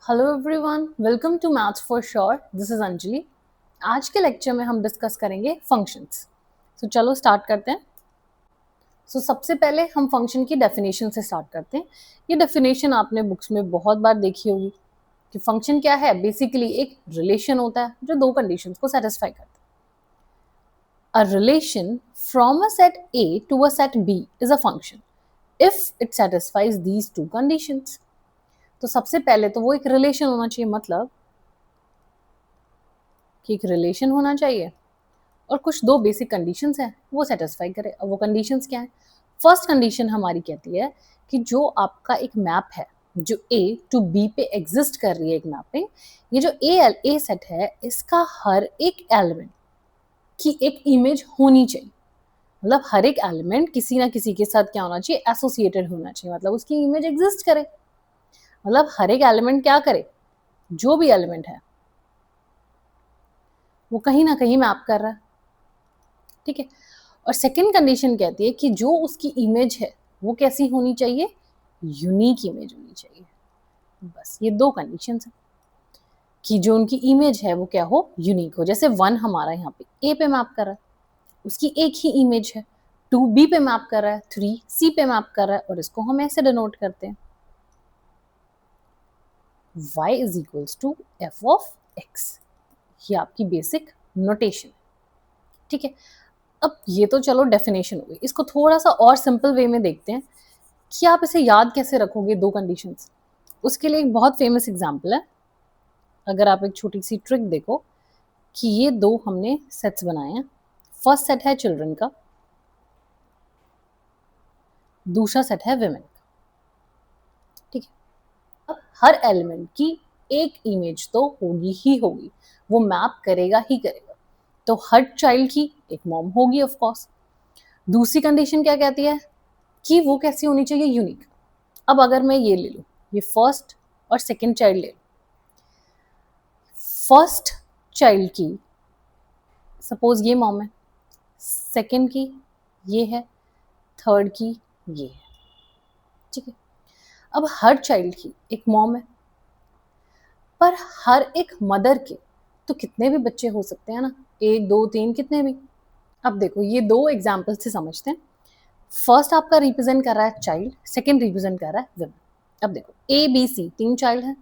Hello everyone, welcome to maths for sure. This is Anjali. आज के lecture में हम डिस्कस करेंगे फंक्शंस। सो चलो स्टार्ट करते हैं। सबसे पहले हम फंक्शन की डेफिनेशन से स्टार्ट करते हैं। ये डेफिनेशन आपने बुक्स में बहुत बार देखी होगी कि फंक्शन क्या है। बेसिकली एक रिलेशन होता है जो दो कंडीशंस को सेटिस्फाई करता है। A relation from a set A to a set B is a function if it satisfies these two conditions. तो सबसे पहले तो वो एक रिलेशन होना चाहिए, मतलब कि एक रिलेशन होना चाहिए और कुछ दो बेसिक कंडीशंस हैं वो सेटिस्फाई करे। अब वो कंडीशंस क्या है? फर्स्ट कंडीशन हमारी कहती है कि जो आपका एक मैप है जो A टू B पे एग्जिस्ट कर रही है, एक मैपिंग, ये जो ए सेट है इसका हर एक एलिमेंट की एक इमेज होनी चाहिए। मतलब हर एक एलिमेंट किसी ना किसी के साथ क्या होना चाहिए? एसोसिएटेड होना चाहिए, मतलब उसकी इमेज एग्जिस्ट करे। मतलब हर एक एलिमेंट क्या करे? जो भी एलिमेंट है वो कहीं ना कहीं मैप कर रहा है। ठीक है। और सेकंड कंडीशन कहती है कि जो उसकी इमेज है वो कैसी होनी चाहिए? यूनिक इमेज होनी चाहिए। बस ये दो कंडीशन है कि जो उनकी इमेज है वो क्या हो? यूनिक हो। जैसे 1 हमारा यहाँ पे ए पे मैप कर रहा है, उसकी एक ही इमेज है। 2 बी पे मैप कर रहा है, 3 सी पे मैप कर रहा है, और इसको हम ऐसे डिनोट करते हैं y is equals to f of x. ये आपकी बेसिक नोटेशन। ठीक है। अब ये तो चलो डेफिनेशन हो गई। इसको थोड़ा सा और सिंपल वे में देखते हैं कि आप इसे याद कैसे रखोगे दो कंडीशंस। उसके लिए एक बहुत फेमस एग्जांपल है। अगर आप एक छोटी सी ट्रिक देखो कि ये दो हमने सेट्स बनाए हैं। फर्स्ट सेट है चिल्ड्रन का, दूसरा सेट है विमेन का। ठीक है। अब हर एलिमेंट की एक इमेज तो होगी ही होगी, वो मैप करेगा ही करेगा। तो हर चाइल्ड की एक मॉम होगी ऑफ कोर्स। दूसरी कंडीशन क्या कहती है कि वो कैसी होनी चाहिए? यूनिक। अब अगर मैं ये ले लूं, ये फर्स्ट और सेकंड चाइल्ड ले लूं। फर्स्ट चाइल्ड की सपोज ये मॉम है, सेकंड की ये है, थर्ड की ये है। ठीक है। अब हर चाइल्ड की एक मॉम है, पर हर एक मदर के तो कितने भी बच्चे हो सकते हैं ना, एक दो तीन कितने भी। अब देखो ये दो एग्जाम्पल से समझते हैं। फर्स्ट आपका रिप्रेजेंट कर रहा है चाइल्ड, सेकंड रिप्रेजेंट कर रहा है विमेन। अब देखो ए बी सी तीन चाइल्ड हैं,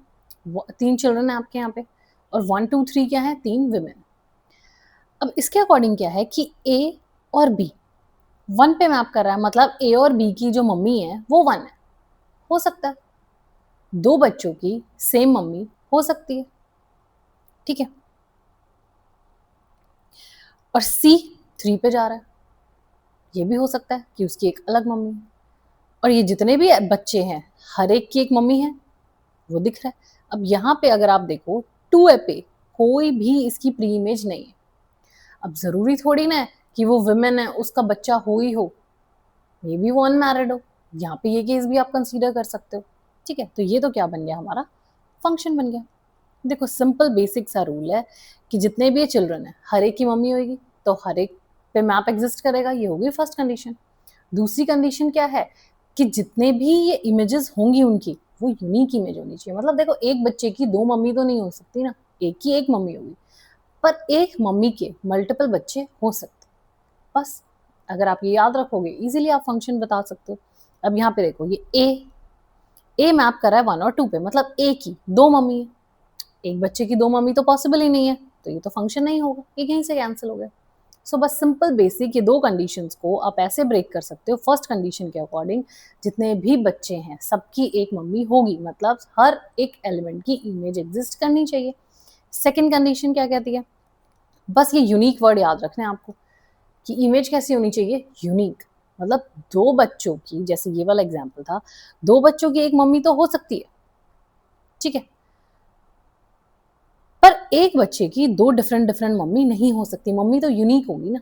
तीन चिल्ड्रन है आपके यहाँ पे, और 1 2 3 क्या है? तीन विमेन। अब इसके अकॉर्डिंग क्या है कि ए और बी 1 पे मैप कर रहा है, मतलब ए और बी की जो मम्मी है वो 1 है। हो सकता है दो बच्चों की सेम मम्मी हो सकती है। ठीक है। और सी 3 पे जा रहा है, ये भी हो सकता है कि उसकी एक अलग मम्मी है। और ये जितने भी बच्चे हैं हर एक की एक मम्मी है, वो दिख रहा है। अब यहाँ पे अगर आप देखो 2 पे कोई भी इसकी प्री इमेज नहीं है। अब जरूरी थोड़ी ना है कि वो विमेन है उसका बच्चा हो ही हो, मे बी वो अनमैरिड हो। यहाँ पे ये केस भी आप कंसीडर कर सकते हो। ठीक है। तो ये तो क्या बन गया? हमारा फंक्शन बन गया। देखो सिंपल बेसिक सा रूल है कि जितने भी ये चिल्ड्रन है हर एक की मम्मी होगी, तो हर एक पे मैप एग्जिस्ट करेगा। ये होगी फर्स्ट कंडीशन। दूसरी कंडीशन क्या है कि जितने भी ये इमेजेस होंगी उनकी वो यूनिक इमेज होनी चाहिए। मतलब देखो एक बच्चे की दो मम्मी तो नहीं हो सकती ना, एक की एक मम्मी होगी, पर एक मम्मी के मल्टीपल बच्चे हो सकते। बस अगर आप ये याद रखोगे इजीली आप फंक्शन बता सकते हो। अब यहाँ पे देखो ये ए मैप कर रहा है 1 और 2 पे, मतलब ए की दो मम्मी है, एक बच्चे की दो मम्मी तो पॉसिबल ही नहीं है, तो ये तो फंक्शन नहीं होगा, ये कहीं से कैंसिल हो गया। बस सिंपल बेसिक ये दो कंडीशंस को आप ऐसे ब्रेक कर सकते हो। फर्स्ट कंडीशन के अकॉर्डिंग जितने भी बच्चे हैं सबकी एक मम्मी होगी, मतलब हर एक एलिमेंट की इमेज एग्जिस्ट करनी चाहिए। सेकंड कंडीशन क्या कहती है? बस ये यूनिक वर्ड याद रखना है आपको कि इमेज कैसी होनी चाहिए? यूनिक। मतलब दो बच्चों की, जैसे ये वाला एग्जाम्पल था, दो बच्चों की एक मम्मी तो हो सकती है। ठीक है। पर एक बच्चे की दो डिफरेंट डिफरेंट मम्मी नहीं हो सकती। मम्मी तो यूनिक होगी ना,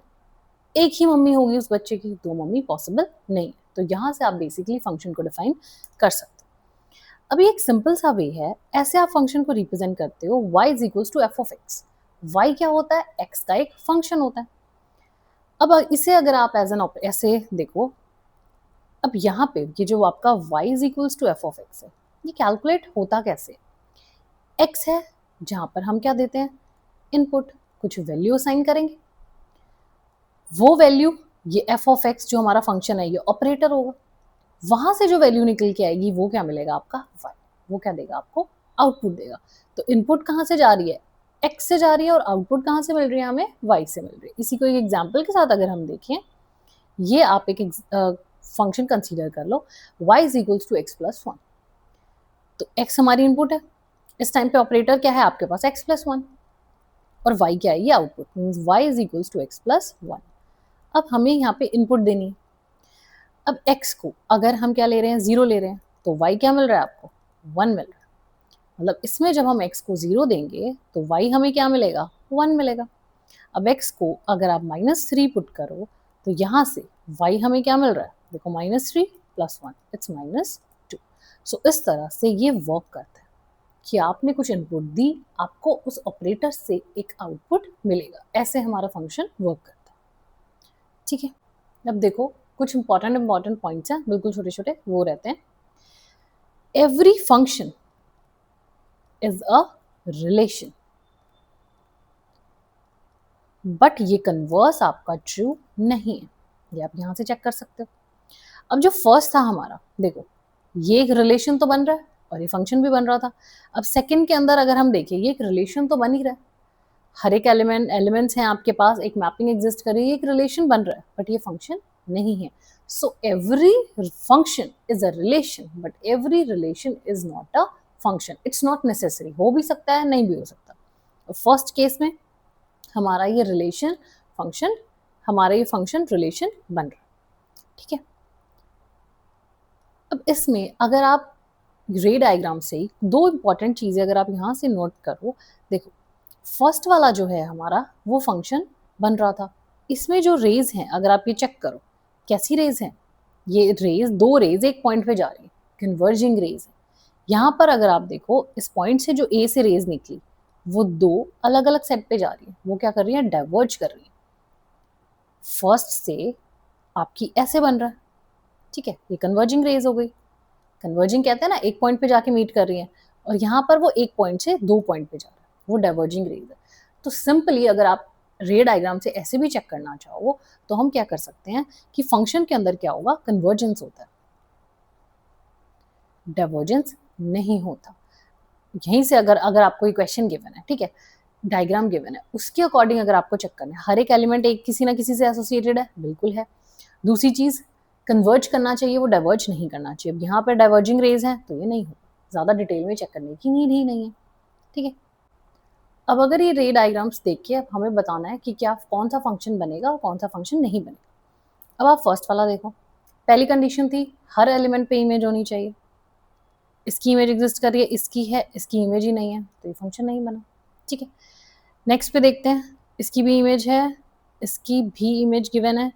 एक ही मम्मी होगी उस बच्चे की, दो मम्मी पॉसिबल नहीं। तो यहां से आप बेसिकली फंक्शन को डिफाइन कर सकते हो। अभी एक सिंपल सा वे है, ऐसे आप फंक्शन को रिप्रेजेंट करते हो y is equals to f of x. y क्या होता है? x का एक फंक्शन होता है। अब इसे अगर आप एज एन ऐसे देखो, अब यहाँ पे ये जो आपका y is equals to f of x है, ये कैलकुलेट होता कैसे? x है जहां पर हम क्या देते हैं, इनपुट, कुछ वैल्यू असाइन करेंगे, वो वैल्यू ये f ऑफ x जो हमारा फंक्शन है ये ऑपरेटर होगा, वहां से जो वैल्यू निकल के आएगी वो क्या मिलेगा आपका y, वो क्या देगा आपको आउटपुट देगा। तो इनपुट कहाँ से जा रही है, x से जा रही है, और आउटपुट कहाँ से मिल रही है हमें, y से मिल रही है। इसी को एक एग्जाम्पल के साथ अगर हम देखें, ये आप एक फंक्शन कंसीडर कर लो, y is equals to x plus one. तो x हमारी इनपुट है, इस टाइम पे ऑपरेटर क्या है आपके पास x प्लस वन, और y क्या है ये output, means y is equals to x plus one. अब हमें यहाँ पे इनपुट देनी है। अब x को अगर हम क्या ले रहे हैं, जीरो ले रहे हैं, तो y क्या मिल रहा है आपको, वन मिल रहा है। मतलब इसमें जब हम x को जीरो देंगे तो y हमें क्या मिलेगा, वन मिलेगा। अब x को अगर आप -3 पुट करो तो यहाँ से y हमें क्या मिल रहा है, देखो -3 प्लस वन, इट्स -2। सो इस तरह से ये वर्क करता है कि आपने कुछ इनपुट दी, आपको उस ऑपरेटर से एक आउटपुट मिलेगा। ऐसे हमारा फंक्शन वर्क करता है, ठीक है। अब देखो कुछ इंपॉर्टेंट पॉइंट्स हैं, बिल्कुल छोटे छोटे वो रहते हैं। Every function is a relation, but ये कन्वर्स आपका ट्रू नहीं है, ये आप यहां से चेक कर सकते हो। अब जो फर्स्ट था हमारा, देखो ये एक रिलेशन तो बन रहा है और ये फंक्शन भी बन रहा था। अब सेकंड के अंदर अगर हम देखें, ये एक रिलेशन तो बन ही रहा है, हर एक एलिमेंट्स हैं आपके पास, एक मैपिंग एग्जिस्ट कर रही है, एक रिलेशन बन रहा है, बट ये फंक्शन नहीं है। So every function is a relation, but every relation is not a function. It's not necessary, हो भी सकता है नहीं भी हो सकता। फर्स्ट केस में हमारा ये रिलेशन फंक्शन, हमारा ये फंक्शन रिलेशन बन रहा है, ठीक है। अब इसमें अगर आप रे डायग्राम से दो इंपॉर्टेंट चीजें अगर आप यहाँ से नोट करो, देखो फर्स्ट वाला जो है हमारा वो फंक्शन बन रहा था, इसमें जो रेज हैं अगर आप ये चेक करो, कैसी रेज हैं, ये रेज, दो रेज एक पॉइंट पे जा रही है, कन्वर्जिंग रेज है। यहाँ पर अगर आप देखो, इस पॉइंट से जो ए से रेज निकली वो दो अलग अलग सेट पे जा रही है, वो क्या कर रही है, डाइवर्ज कर रही है। फर्स्ट से आपकी ऐसे बन रहा है, ठीक है, ये कन्वर्जिंग रेज हो गई। कन्वर्जिंग कहते हैं ना, एक पॉइंट पे जाके मीट कर रही है, और यहाँ पर वो एक पॉइंट से दो पॉइंट पे जा रहा है, वो डाइवर्जिंग रेज है। तो सिंपली अगर आप रे डायग्राम से ऐसे भी चेक करना चाहो तो हम क्या कर सकते हैं कि फंक्शन के अंदर क्या होगा, कन्वर्जेंस होता है, डाइवर्जेंस नहीं होता। यहीं से अगर अगर आपको ये क्वेश्चन गिवन है, ठीक है, डायग्राम गिवन है, उसके अकॉर्डिंग अगर आपको चेक करना है, हर एक एलिमेंट एक किसी ना किसी से एसोसिएटेड है, बिल्कुल है। दूसरी चीज, कन्वर्ज करना चाहिए, वो डाइवर्ज नहीं करना चाहिए। अब यहाँ पर डाइवर्जिंग रेज है तो ये नहीं होगा, ज़्यादा डिटेल में चेक करने की नीड ही नहीं है, ठीक है। अब अगर ये रे डायग्राम्स देख के अब हमें बताना है कि क्या कौन सा फंक्शन बनेगा और कौन सा फंक्शन नहीं बनेगा। अब आप फर्स्ट वाला देखो, पहली कंडीशन थी हर एलिमेंट पे इमेज होनी चाहिए, इसकी इमेज एग्जिस्ट कर रही है, इसकी है, इसकी इमेज ही नहीं है, तो ये फंक्शन नहीं बना, ठीक है। नेक्स्ट पे देखते हैं, इसकी भी इमेज है, इसकी भी इमेज गिवन है,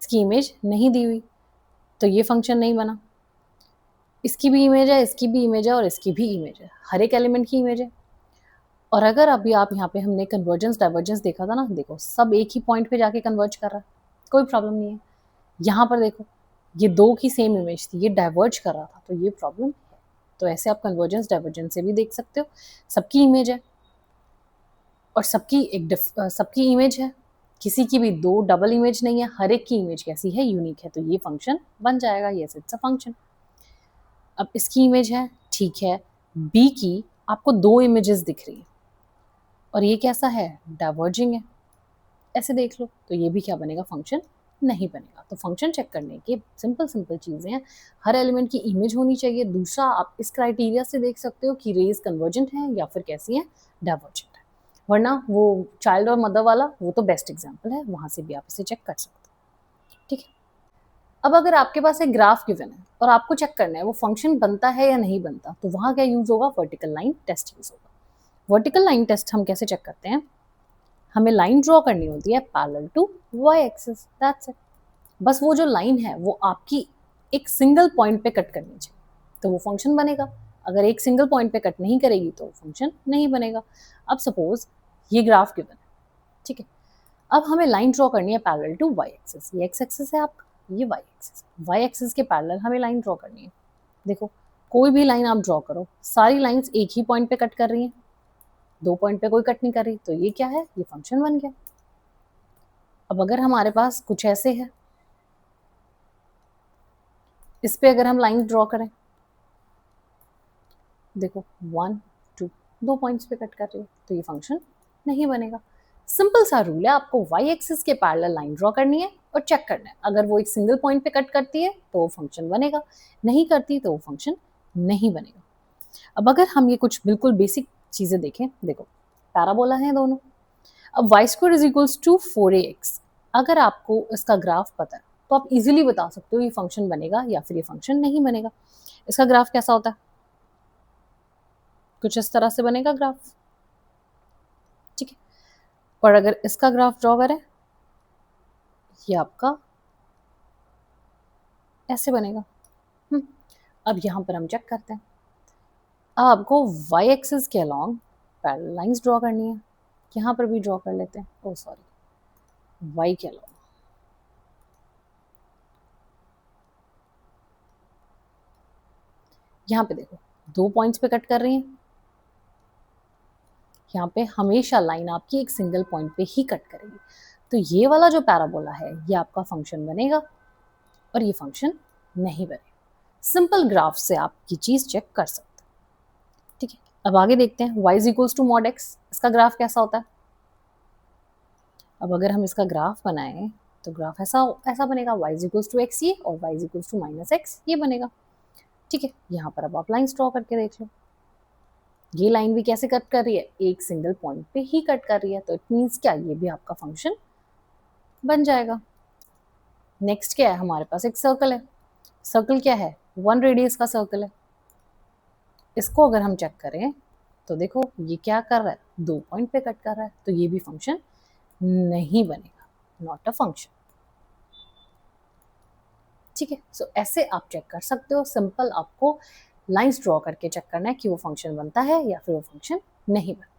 इसकी इमेज नहीं दी हुई, तो ये फंक्शन नहीं बना। इसकी भी इमेज है, इसकी भी इमेज है, और इसकी भी इमेज है, हर एक एलिमेंट की इमेज है। और अगर अभी आप यहाँ पे हमने कन्वर्जेंस डाइवर्जेंस देखा था ना, देखो सब एक ही पॉइंट पे जाके कन्वर्ज कर रहा है, कोई प्रॉब्लम नहीं है। यहाँ पर देखो ये दो की सेम इमेज थी, ये डाइवर्ज कर रहा था, तो ये प्रॉब्लम है। तो ऐसे आप कन्वर्जेंस डाइवर्जेंस से भी देख सकते हो, सबकी इमेज है और सबकी इमेज है, किसी की भी दो डबल इमेज नहीं है, हर एक की इमेज कैसी है, यूनिक है, तो ये फंक्शन बन जाएगा, यस इट्स अ फंक्शन। अब इसकी इमेज है, ठीक है, बी की आपको दो इमेजेस दिख रही है और ये कैसा है, डाइवर्जिंग है, ऐसे देख लो, तो ये भी क्या बनेगा, फंक्शन नहीं बनेगा। तो फंक्शन चेक करने के सिंपल चीज़ें हैं, हर एलिमेंट की इमेज होनी चाहिए। दूसरा, आप इस क्राइटेरिया से देख सकते हो कि रेज कन्वर्जेंट है या फिर कैसी है, डाइवर्जेंट है। वरना वो चाइल्ड और मदर वाला वो तो बेस्ट एग्जाम्पल है, वहाँ से भी आप इसे चेक कर सकते हो, ठीक है। अब अगर आपके पास एक ग्राफ गिवन है और आपको चेक करना है वो फंक्शन बनता है या नहीं बनता, तो वहाँ क्या यूज़ होगा, वर्टिकल लाइन टेस्ट यूज़ होगा। वर्टिकल लाइन टेस्ट हम कैसे चेक करते हैं, हमें लाइन ड्रॉ करनी होती है parallel to y axis, that's it. बस वो जो लाइन है वो आपकी एक सिंगल पॉइंट पे कट करनी चाहिए, तो वो फंक्शन बनेगा। अगर एक सिंगल पॉइंट पे कट नहीं करेगी तो फंक्शन नहीं बनेगा। अब सपोज ये ग्राफ गिवन है, ठीक है, अब हमें लाइन ड्रॉ करनी है पैरेलल टू वाई एक्सिस, ये एक्स एक्सिस है आपका, ये वाई एक्सिस के पैरेलल हमें लाइन ड्रॉ करनी है। देखो कोई भी लाइन आप ड्रॉ करो, सारी लाइंस एक ही पॉइंट पे कट कर रही हैं, 2 पॉइंट पे कोई कट नहीं कर रही, तो ये क्या है, ये फंक्शन बन गया। अब अगर हमारे पास कुछ ऐसे है, इस पे अगर हम लाइन ड्रॉ करें, देखो 1 2 2 पॉइंट्स पे कट कर रही है, तो ये फंक्शन नहीं बनेगा। सिंपल सा रूल है, आपको y एक्सिस के पैरेलल लाइन ड्रॉ करनी है और चेक करना है, अगर वो एक सिंगल पॉइंट पे कट करती है तो वो फंक्शन बनेगा, नहीं करती तो वो फंक्शन नहीं बनेगा। अब अगर हम ये कुछ बिल्कुल बेसिक चीजें देखें, देखो पैराबोला है दोनों। अब y² is equals to 4ax, अगर आपको इसका ग्राफ पता है तो आप इजीली बता सकते हो ये फंक्शन बनेगा या फिर ये फंक्शन नहीं बनेगा। इसका ग्राफ कैसा होता है, कुछ इस तरह से बनेगा ग्राफ, ठीक है। और अगर इसका ग्राफ ड्रॉ करें, ये आपका ऐसे बनेगा। अब यहां पर हम चेक करते हैं, अब आपको y एक्सिस के अलोंग पैरेलल लाइंस ड्रॉ करनी है, यहां पर भी ड्रॉ कर लेते हैं, ओ सॉरी y के अलोंग। यहाँ पे देखो 2 पॉइंट्स पे कट कर रही हैं, यहाँ पे हमेशा लाइन आपकी एक सिंगल पॉइंट पे ही कट करेगी, तो ये वाला जो पैराबोला है ये आपका फंक्शन बनेगा और ये फंक्शन नहीं बनेगा। सिंपल ग्राफ से आप ये चीज चेक कर सकते हैं, ठीक है। अब आगे देखते हैं y is equals to mod x, इसका ग्राफ कैसा होता है। अब अगर हम इसका ग्राफ बनाएं तो ग्राफ ऐसा बनेगा, y is equals to x ये और y is equals to minus x ये बनेगा, ठीक है। यहाँ पर अब आप लाइन ड्रॉ करके देख लो, ये लाइन भी कैसे कट कर रही है, एक सिंगल पॉइंट पे ही कट कर रही है, तो इट मीन्स क्या, ये भी आपका फंक्शन बन जाएगा। नेक्स्ट क्या है, हमारे पास एक सर्कल है, सर्कल क्या है, 1 रेडियस का सर्कल है। इसको अगर हम चेक करें तो देखो ये क्या कर रहा है, 2 पॉइंट पे कट कर रहा है, तो ये भी फंक्शन नहीं बनेगा, नॉट अ फंक्शन, ठीक है। सो ऐसे आप चेक कर सकते हो, सिंपल आपको लाइंस ड्रॉ करके चेक करना है कि वो फंक्शन बनता है या फिर वो फंक्शन नहीं बनता।